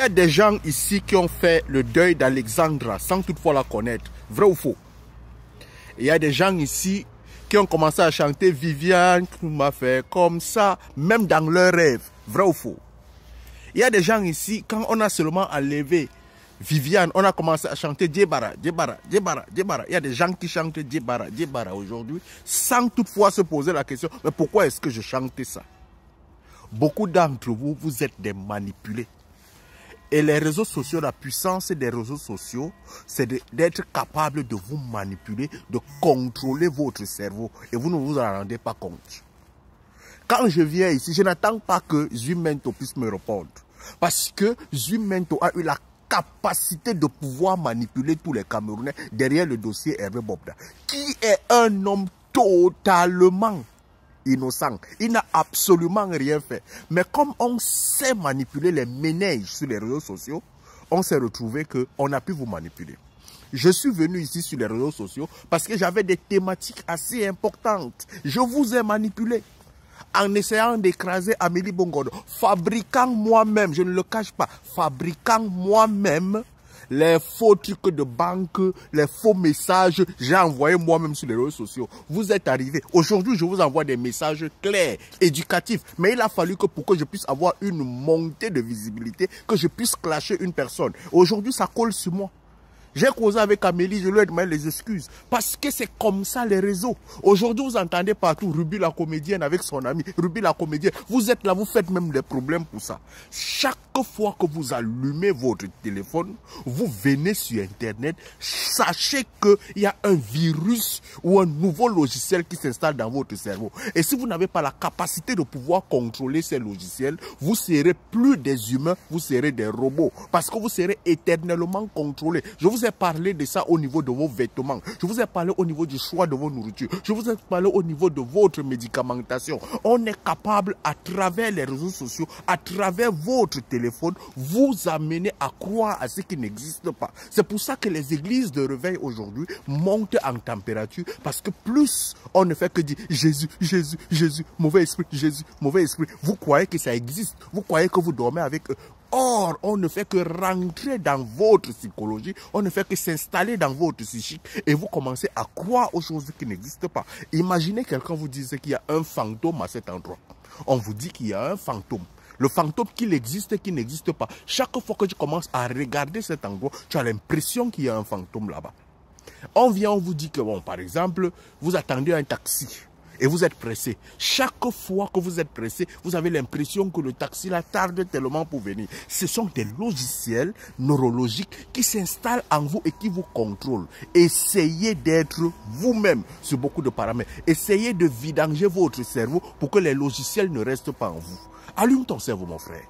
Il y a des gens ici qui ont fait le deuil d'Alexandra sans toutefois la connaître. Vrai ou faux? Il y a des gens ici qui ont commencé à chanter Viviane qui m'a fait comme ça, même dans leurs rêves. Vrai ou faux? Il y a des gens ici, quand on a seulement enlevé Viviane, on a commencé à chanter Djebara, Djebara, Djebara, Djebara. Il y a des gens qui chantent Djebara, Djebara aujourd'hui, sans toutefois se poser la question, mais pourquoi est-ce que je chantais ça? Beaucoup d'entre vous, vous êtes des manipulés. Et les réseaux sociaux, la puissance des réseaux sociaux, c'est d'être capable de vous manipuler, de contrôler votre cerveau. Et vous ne vous en rendez pas compte. Quand je viens ici, je n'attends pas que Zumento puisse me répondre. Parce que Zumento a eu la capacité de pouvoir manipuler tous les Camerounais derrière le dossier Hervé Bobda, qui est un homme totalement innocent. Il n'a absolument rien fait. Mais comme on sait manipuler les ménages sur les réseaux sociaux, on s'est retrouvé qu'on a pu vous manipuler. Je suis venu ici sur les réseaux sociaux parce que j'avais des thématiques assez importantes. Je vous ai manipulé en essayant d'écraser Amélie Bongodo, fabriquant moi-même, je ne le cache pas, fabriquant moi-même les faux trucs de banque, les faux messages, j'ai envoyé moi-même sur les réseaux sociaux. Vous êtes arrivés. Aujourd'hui, je vous envoie des messages clairs, éducatifs. Mais il a fallu que pour que je puisse avoir une montée de visibilité, que je puisse clasher une personne. Aujourd'hui, ça colle sur moi. J'ai causé avec Amélie, je lui ai demandé les excuses. Parce que c'est comme ça les réseaux. Aujourd'hui, vous entendez partout Ruby la comédienne avec son ami. Ruby la comédienne. Vous êtes là, vous faites même des problèmes pour ça. Chaque fois que vous allumez votre téléphone, vous venez sur Internet, sachez qu'il y a un virus ou un nouveau logiciel qui s'installe dans votre cerveau. Et si vous n'avez pas la capacité de pouvoir contrôler ces logiciels, vous serez plus des humains, vous serez des robots. Parce que vous serez éternellement contrôlés. Je vous ai parlé de ça au niveau de vos vêtements. Je vous ai parlé au niveau du choix de vos nourritures. Je vous ai parlé au niveau de votre médicamentation. On est capable, à travers les réseaux sociaux, à travers votre téléphone, vous amener à croire à ce qui n'existe pas. C'est pour ça que les églises de réveil aujourd'hui montent en température. Parce que plus on ne fait que dire Jésus, Jésus, Jésus, mauvais esprit, Jésus, mauvais esprit. Vous croyez que ça existe. Vous croyez que vous dormez avec eux. Or, on ne fait que rentrer dans votre psychologie, on ne fait que s'installer dans votre psychique et vous commencez à croire aux choses qui n'existent pas. Imaginez quelqu'un vous dise qu'il y a un fantôme à cet endroit. On vous dit qu'il y a un fantôme. Le fantôme qu'il existe et qui n'existe pas. Chaque fois que tu commences à regarder cet endroit, tu as l'impression qu'il y a un fantôme là-bas. On vient, on vous dit que, bon, par exemple, vous attendez un taxi. Et vous êtes pressé. Chaque fois que vous êtes pressé, vous avez l'impression que le taxi la tarde tellement pour venir. Ce sont des logiciels neurologiques qui s'installent en vous et qui vous contrôlent. Essayez d'être vous-même sur beaucoup de paramètres. Essayez de vidanger votre cerveau pour que les logiciels ne restent pas en vous. Allume ton cerveau, mon frère.